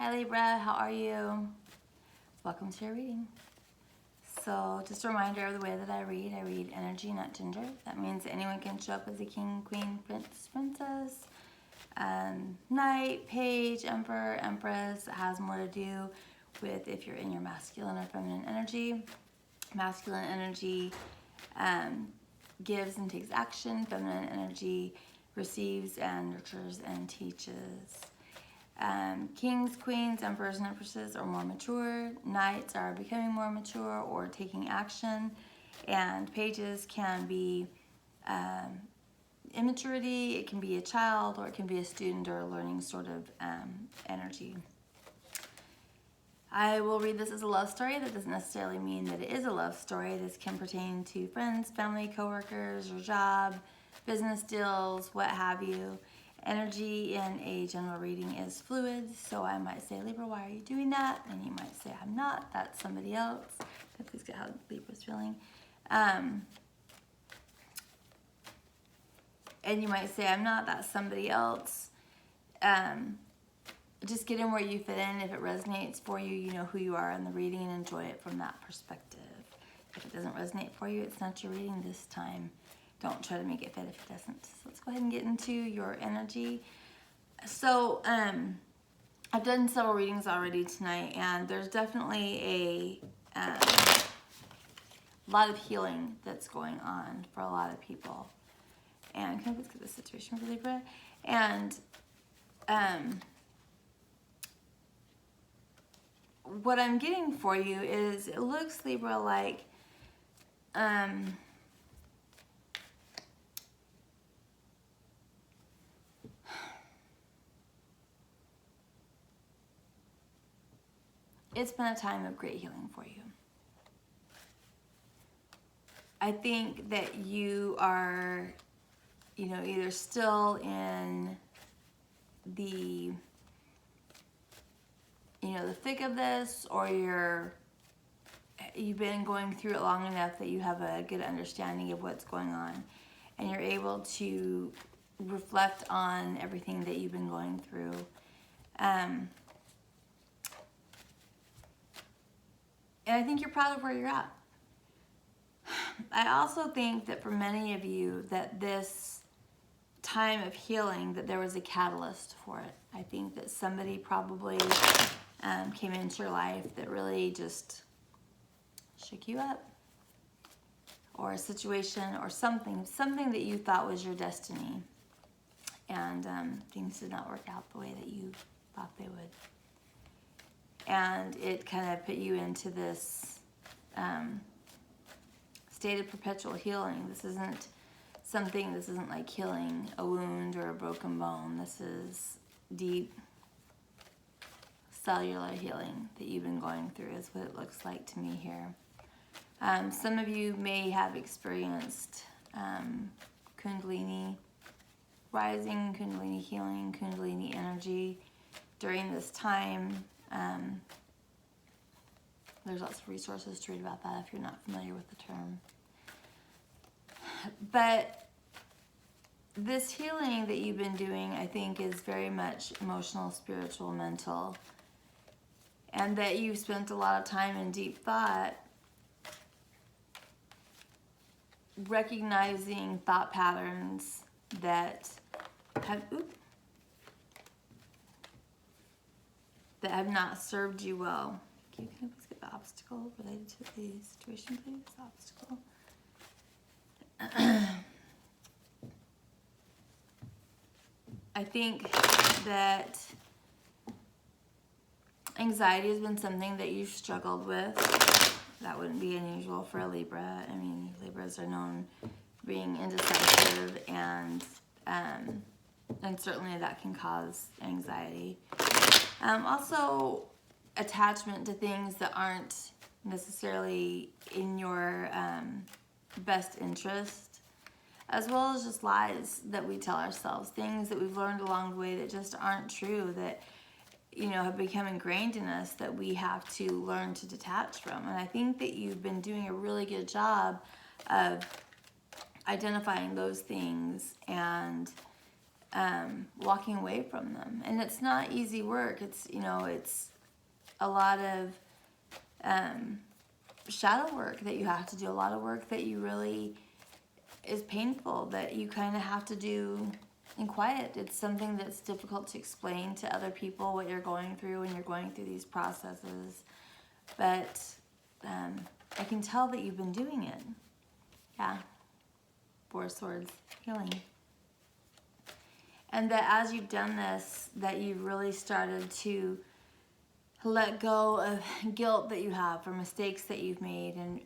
Hi Libra, how are you? Welcome to your reading. So just a reminder of the way that I read energy, not gender. That means anyone can show up as a king, queen, prince, princess, knight, page, emperor, empress. It has more to do with if you're in your masculine or feminine energy. Masculine energy gives and takes action. Feminine energy receives and nurtures and teaches. Kings, queens, emperors, and empresses are more mature. Knights are becoming more mature or taking action. And pages can be immaturity, it can be a child, or it can be a student or a learning sort of energy. I will read this as a love story. That doesn't necessarily mean that it is a love story. This can pertain to friends, family, coworkers, your job, business deals, what have you. Energy in a general reading is fluid, so I might say, Libra, why are you doing that? And you might say, I'm not, that's somebody else. Please get how Libra's feeling. And you might say, I'm not, that's somebody else. Just get in where you fit in. If it resonates for you, you know who you are in the reading and enjoy it from that perspective. If it doesn't resonate for you, it's not your reading this time. Don't try to make it fit if it doesn't. So let's go ahead and get into your energy. So I've done several readings already tonight, and there's definitely a lot of healing that's going on for a lot of people. And can I please get the situation for Libra? And what I'm getting for you is it looks, Libra, like it's been a time of great healing for you. I think that you are, either still in the the thick of this, or you've been going through it long enough that you have a good understanding of what's going on, and you're able to reflect on everything that you've been going through. And I think you're proud of where you're at. I also think that for many of you that this time of healing, that there was a catalyst for it. I think that somebody probably came into your life that really just shook you up, or a situation or something that you thought was your destiny, and things did not work out the way that you thought they would, and it kind of put you into this state of perpetual healing. This isn't like healing a wound or a broken bone. This is deep cellular healing that you've been going through, is what it looks like to me here. Some of you may have experienced Kundalini rising, Kundalini healing, Kundalini energy during this time. There's lots of resources to read about that if you're not familiar with the term. But this healing that you've been doing, I think, is very much emotional, spiritual, mental, and that you've spent a lot of time in deep thought recognizing thought patterns that have not served you well. Can you please get the obstacle related to the situation, please? Obstacle. I think that anxiety has been something that you've struggled with. That wouldn't be unusual for a Libra. I mean, Libras are known for being indecisive, and certainly that can cause anxiety. Also, attachment to things that aren't necessarily in your best interest, as well as just lies that we tell ourselves, things that we've learned along the way that just aren't true, that have become ingrained in us, that we have to learn to detach from. And I think that you've been doing a really good job of identifying those things and walking away from them. And it's not easy work. It's, it's a lot of shadow work that you have to do, a lot of work that you really is painful, that you kind of have to do in quiet. It's something that's difficult to explain to other people what you're going through when you're going through these processes. But I can tell that you've been doing it. Yeah. Four Swords, healing. And that as you've done this, that you've really started to let go of guilt that you have for mistakes that you've made, and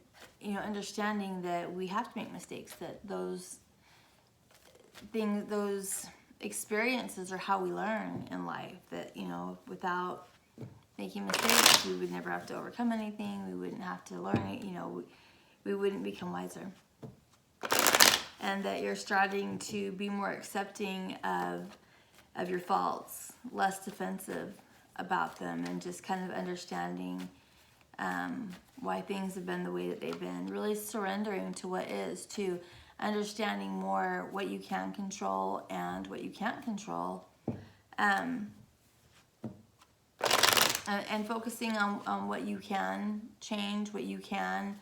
understanding that we have to make mistakes, that those things, those experiences are how we learn in life, that without making mistakes we would never have to overcome anything, we wouldn't have to learn it, we wouldn't become wiser. And that you're starting to be more accepting of your faults, less defensive about them, and just kind of understanding why things have been the way that they've been. Really surrendering to what is, to understanding more what you can control and what you can't control. And focusing on what you can change, what you can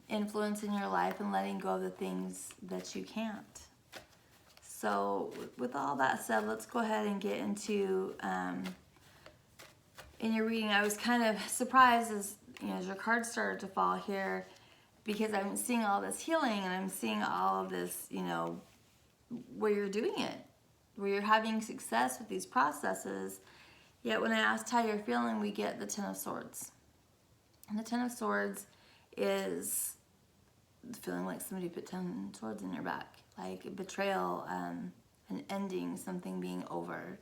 influence in your life, and letting go of the things that you can't. So with all that said, let's go ahead and get into in your reading. I was kind of surprised as your cards started to fall here, because I'm seeing all this healing, and I'm seeing all of this, where you're doing it, where you're having success with these processes. Yet when I asked how you're feeling, we get the Ten of Swords. And the Ten of Swords is feeling like somebody put 10 swords in your back, like a betrayal, an ending, something being over.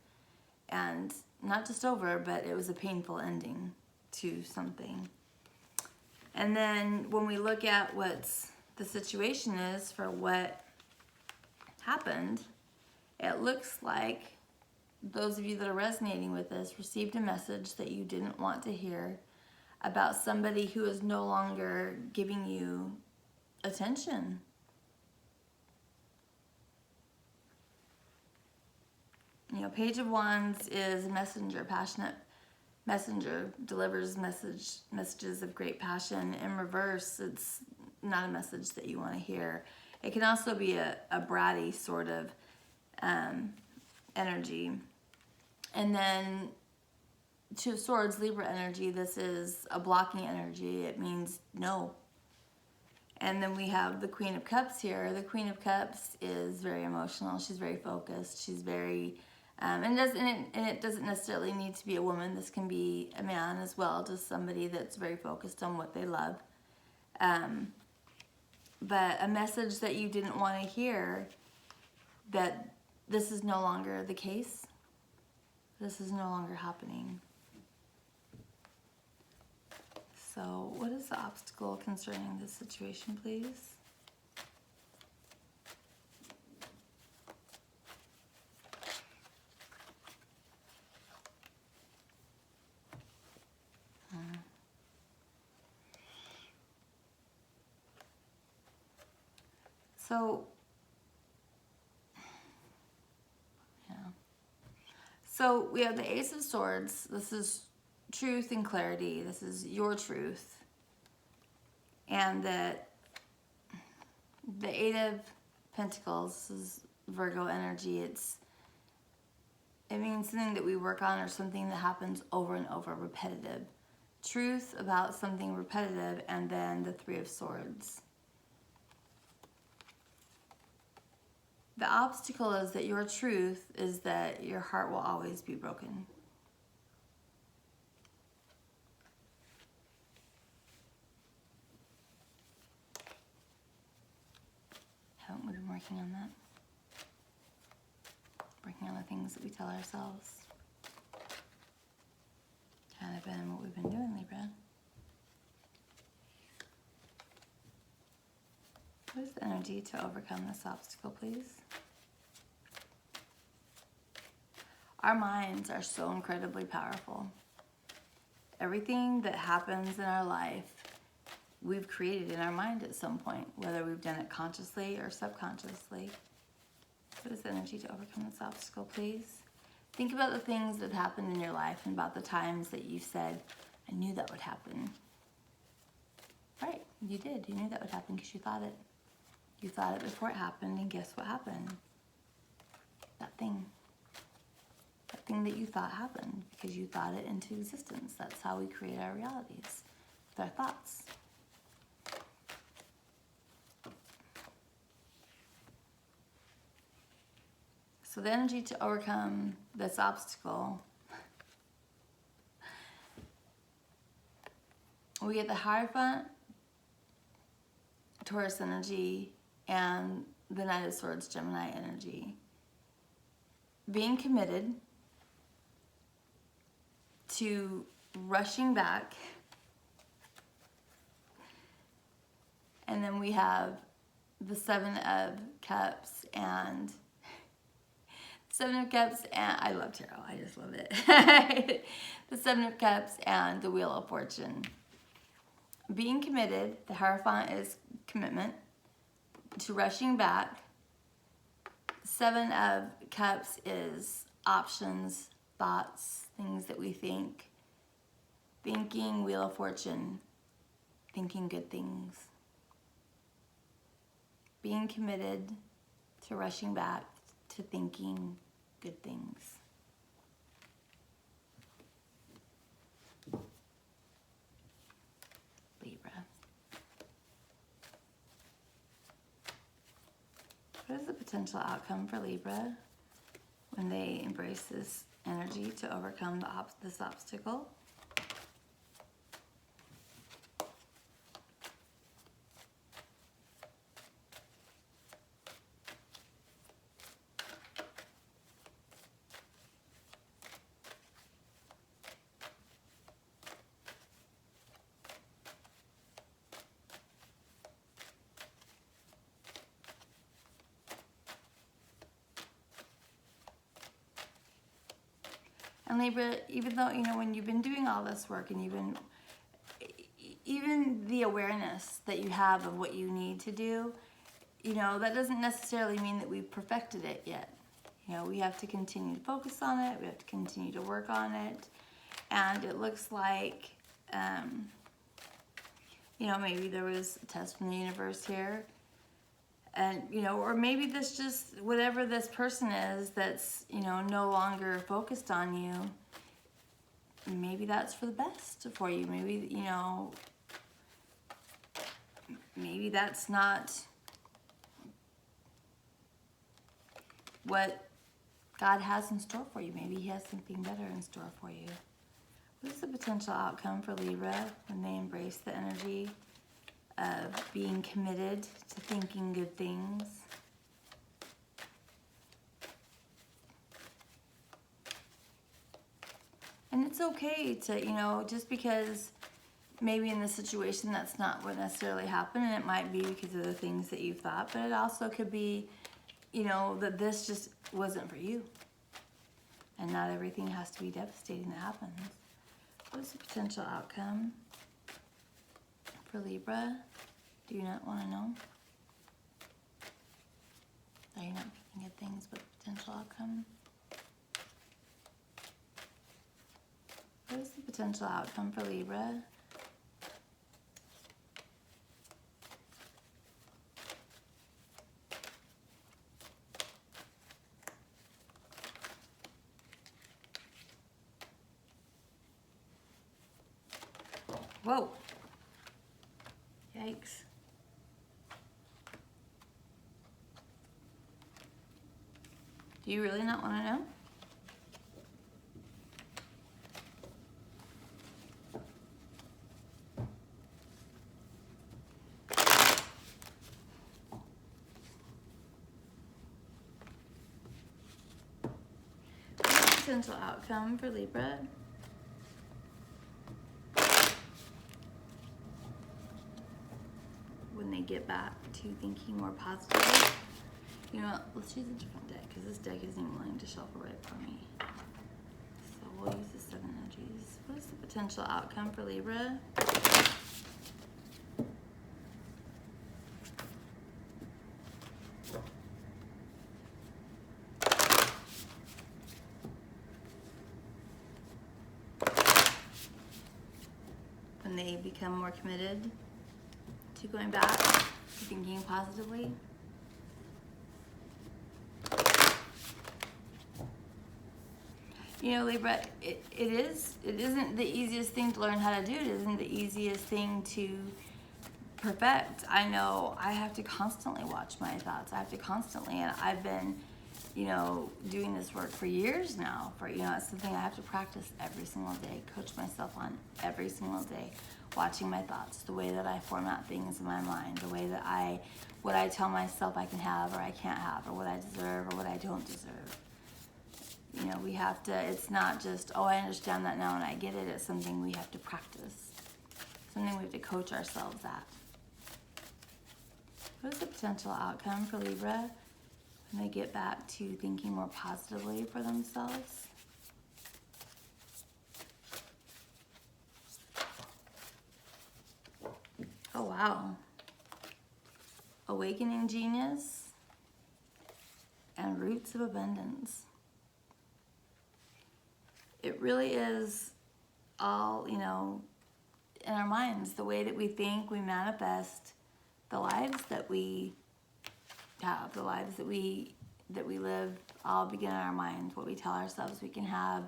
And not just over, but it was a painful ending to something. And then when we look at what the situation is for what happened, it looks like those of you that are resonating with this received a message that you didn't want to hear about somebody who is no longer giving you attention. Page of Wands is a messenger, passionate messenger, delivers messages of great passion. In reverse, it's not a message that you want to hear. It can also be a bratty sort of energy. And then Two of Swords, Libra energy, this is a blocking energy. It means no. And then we have the Queen of Cups here. The Queen of Cups is very emotional. She's very focused. She's very, and it doesn't necessarily need to be a woman. This can be a man as well, just somebody that's very focused on what they love. But a message that you didn't want to hear, that this is no longer the case. This is no longer happening. So what is the obstacle concerning this situation, please? So, yeah. So we have the Ace of Swords. This is truth and clarity. This is your truth. And the Eight of Pentacles, this is Virgo energy. It means something that we work on, or something that happens over and over, repetitive. Truth about something repetitive. And then the Three of Swords. The obstacle is that your truth is that your heart will always be broken. Haven't we been working on that? Working on the things that we tell ourselves. Kind of been what we've been doing, Libra. What is the energy to overcome this obstacle, please? Our minds are so incredibly powerful. Everything that happens in our life, we've created in our mind at some point, whether we've done it consciously or subconsciously. What is the energy to overcome this obstacle, please? Think about the things that happened in your life and about the times that you said, I knew that would happen. Right, you did. You knew that would happen because you thought it. You thought it before it happened, and guess what happened? That thing. That thing that you thought happened because you thought it into existence. That's how we create our realities, with our thoughts. So the energy to overcome this obstacle, we get the Hierophant, Taurus energy, and the Knight of Swords, Gemini energy. Being committed to rushing back. And then we have the Seven of Cups and I love tarot, I just love it. The Seven of Cups and the Wheel of Fortune. Being committed, the Hierophant is commitment to rushing back. Seven of Cups is options, thoughts, things that we think. Thinking, Wheel of Fortune, thinking good things. Being committed to rushing back to thinking good things. Libra. What is the potential outcome for Libra when they embrace this energy to overcome this obstacle? And Libra, even though, when you've been doing all this work and even the awareness that you have of what you need to do, that doesn't necessarily mean that we've perfected it yet. We have to continue to focus on it. We have to continue to work on it. And it looks like, maybe there was a test from the universe here. And, or maybe this just, whatever this person is that's, no longer focused on you, maybe that's for the best for you. Maybe, maybe that's not what God has in store for you. Maybe He has something better in store for you. What is the potential outcome for Libra when they embrace the energy of being committed to thinking good things? And it's okay to, just because maybe in this situation that's not what necessarily happened, and it might be because of the things that you thought, but it also could be, that this just wasn't for you. And not everything has to be devastating that happens. What is the potential outcome for Libra? Do you not want to know? Are you not thinking good things, but the potential outcome? What is the potential outcome for Libra? Whoa. Yikes. Do you really not want to know? Potential outcome for Libra. When they get back to thinking more positively. You know what, let's use a different deck because this deck isn't willing to shuffle right for me. So we'll use the Seven Energies. What is the potential outcome for Libra? when they become more committed to going back to thinking positively. You know, Libra, it isn't the easiest thing to learn how to do. It isn't the easiest thing to perfect. I know I have to constantly watch my thoughts. I have to constantly, and I've been, you know, doing this work for years now. You know, it's something I have to practice every single day, coach myself on every single day, watching my thoughts, the way that I format things in my mind, the way that what I tell myself I can have or I can't have, or what I deserve or what I don't deserve. You know, we have to, it's not just, oh, I understand that now and I get it. It's something we have to practice, something we have to coach ourselves at. What is the potential outcome for Libra when they get back to thinking more positively for themselves? Oh, wow. Awakening genius and roots of abundance. It really is all, you know, in our minds. The way that we think, we manifest the lives that we have, the lives that we live, all begin in our minds. What we tell ourselves we can have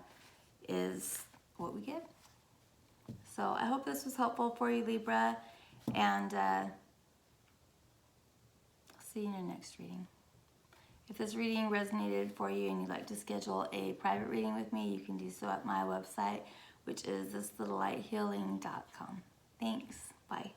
is what we get. So I hope this was helpful for you, Libra, and I'll see you in the next reading. If this reading resonated for you and you'd like to schedule a private reading with me, you can do so at my website, which is thislittlelighealing.com. Thanks. Bye.